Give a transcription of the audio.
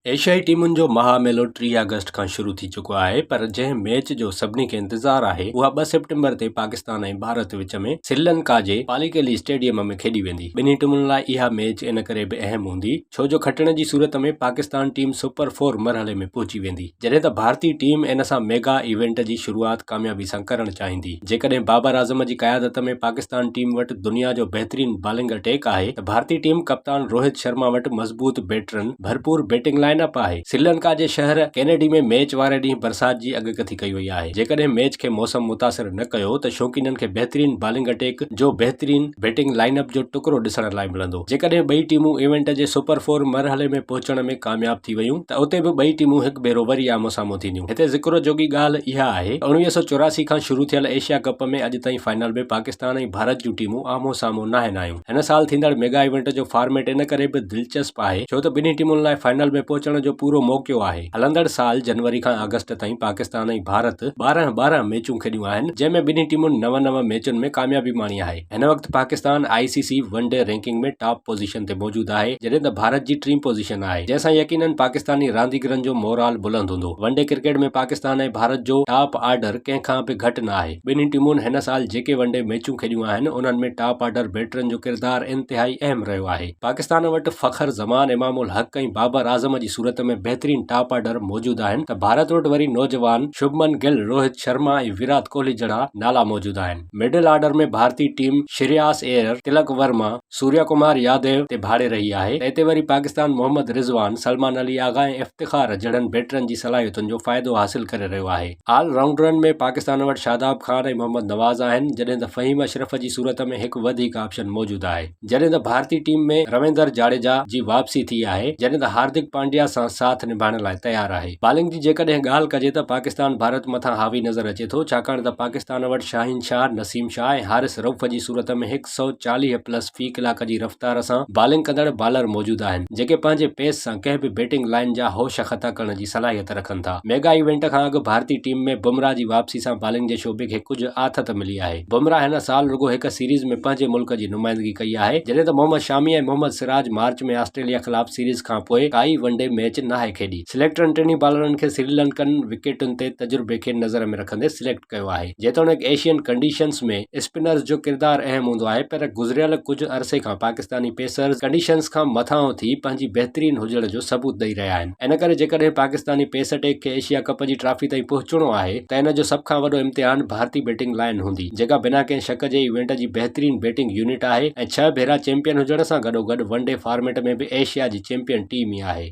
एशियाई टीमुनि जो महामेलो 30 अगस्त खां शुरू थी चुको आहे, पर जंहिं मैच जो सभिनी खे इंतज़ारु आहे उहा 2 सेप्टेम्बर ते पाकिस्तान ऐं भारत विच में श्रीलंका जे पालीकेली स्टेडियम में खेॾी वेंदी। ॿिन्ही टीमुनि लाइ इहा मैच इन करे बि अहम हूंदी छो जो खटण जी सूरत में पाकिस्तान टीम सुपर 4 मरहले में पहुची वेंदी, जॾहिं त भारतीय टीम इन सां मेगा इवेंट जी शुरूआत कामयाबी सां करणु चाहींदी। जेकॾहिं बाबर आज़म जी क़यादत में पाकिस्तान टीम वटि दुनिया जो बहितरीन बॉलिंग अटैक आहे त भारतीय टीम कप्तान रोहित शर्मा वटि मज़बूत बैटरन भरपूर बैटिंग लाइनअप आहे। श्रीलंका जे शहर कैनेडी में मैच वारे ॾींहुं बरसात जी अॻकथी कई वई आहे। जेकॾहिं मैच खे मौसम मुतासिर न कयो त शौक़ीननि खे बहितरीन बॉलिंग अटैक जो बहितरीन बैटिंग लाइनअप जो टुकड़ो ॾिसण लाइ मिलंदो। जेकॾहिं ॿई टीमूं इवेंट जे सुपर 4 मरहले में पहुचण में कामयाब थी वयूं त उते बि ॿई टीमूं हिकु भेरो वरी आमो साम्हूं थींदियूं। हिते ज़िक्र जोगी ॻाल्हि इहा आहे 1984 खां शुरू थियल एशिया कप में अॼु ताईं फाइनल में पाकिस्तान ऐं भारत जूं टीमूं आमो साम्हूं न आहियूं। हिन साल थींदड़ मेगा इवेंट जो फॉर्मेट इन करे बि दिलचस्प आहे छो त ॿिन्ही टीमुनि लाइ फाइनल में पहुचण जो पूरो मौक़ो आहे। हलंदड़ साल जनवरी खां अगस्त ताईं पाकिस्तान ऐं भारत 12 मैचूं खेॾियूं आहिनि, जंहिंमें ॿिन्ही टीमुनि 9 मैचुनि में कामयाबी माणी आहे। हिन वक़्तु पाकिस्तान ICC वनडे रैंकिंग में टॉप पोज़ीशन ते मौजूदु आहे, जॾहिं त भारत जी टीं पोज़ीशन आहे, जंहिंसां यकीनन पाकिस्तानी रांदीगरनि जो मोराल बुलंद हूंदो। वनडे क्रिकेट में पाकिस्तान ऐं भारत जो टॉप ऑर्डर कंहिं खां बि घटि न आहे। ॿिन्ही टीमुनि हिन साल जेके वनडे मैचूं खेॾियूं आहिनि उन्हनि में टॉप ऑर्डर बैटरन जो किरदारु इंतिहाई अहम रहियो आहे। पाकिस्तान वटि फ़खर ज़मान, इमामुल हक़ ऐं बाबर आज़म जी सूरत में बहितरीन टॉप ऑर्डर मौजूदु आहिनि त भारत वटि वरी नौजवान शुभमन गिल, रोहित शर्मा ऐं विराट कोहली जहिड़ा नाला मौजूदु आहिनि। मिडिल ऑर्डर में भारतीय टीम श्रेयास अय्यर, तिलक वर्मा, सूर्य कुमार यादव ते भाड़े रही आहे त हिते वरी पाकिस्तान मोहम्मद रिज़वान, सलमान अली आगा ऐं इफ्तिखार जहिड़नि बैटरनि जी सलाहियतुनि जो फ़ाइदो हासिल करे रहियो आहे। ऑल राउंडरनि में पाकिस्तान वटि शादाब खान ऐं मोहम्मद नवाज़ आहिनि, जॾहिं त फ़हीम अशरफ जी सूरत में हिकु वधीक ऑप्शन मौजूदु आहे। जॾहिं त भारतीय टीम में रविंदर जाडेजा जी वापसी थी आहे, जॾहिं त हार्दिक पांड्या सां साथ निभाइण लाइ तयारु आहे। बॉलिंग जी जेकॾहिं ॻाल्हि कजे त पाकिस्तान भारत मथां हावी नज़र अचे थो, छाकाणि त पाकिस्तान वटि शाहीन शाह, नसीम शाह ऐं हारिस रऊफ़ जी सूरत में 140+ फ़ी कलाक जी रफ़्तार सां बॉलिंग कंदड़ बॉलर मौजूदु आहिनि, जेके पंहिंजे पेस सां कंहिं बि बैटिंग लाइन जा होश ख़ता करण जी सलाहियत रखनि था। मेगा इवेंट खां अॻु भारतीय टीम में बुमराह जी वापसी सां बॉलिंग जे शोबे खे कुझु आथत मिली आहे। बुमराह हिन साल रुगो हिकु सीरीज़ में पंहिंजे मुल्क जी नुमाइंदगी कई आहे, जॾहिं त मोहम्मद शामी ऐं मोहम्मद सिराज मार्च में ऑस्ट्रेलिया ख़िलाफ़ सीरीज़ खां पोइ काई वनडे मैच नाहे खेॾी। सिलेक्टरनि टिनी बॉलरनि खे श्रीलंकन विकेटुनि ते तजुर्बे खे नज़र में रखंदे सिलेक्ट कयो आहे। जेतोणीकि एशियन कंडीशंस में स्पिनर्स जो किरदारु अहम हूंदो आहे, पर गुज़िरियल कुझु अरसे खां पाकिस्तानी पेसर्स कंडीशंस खां मथां थी पंहिंजी बहितरीन हुजण जो सबूत ॾेई रहिया आहिनि। इन करे जेकॾहिं पाकिस्तानी पेस अटैक खे एशिया कप जी ट्रॉफी ताईं पहुचणो आहे त इन जो सभ खां वॾो इम्तिहान भारतीय बैटिंग लाइन हूंदी, जेका बिना कंहिं शक जे इवेंट जी बहितरीन बैटिंग यूनिट आहे ऐं 6 भेरा चैंपियन हुजण सां गॾोगॾु वनडे फॉर्मेट में बि एशिया जी चैंपियन टीम ई आहे।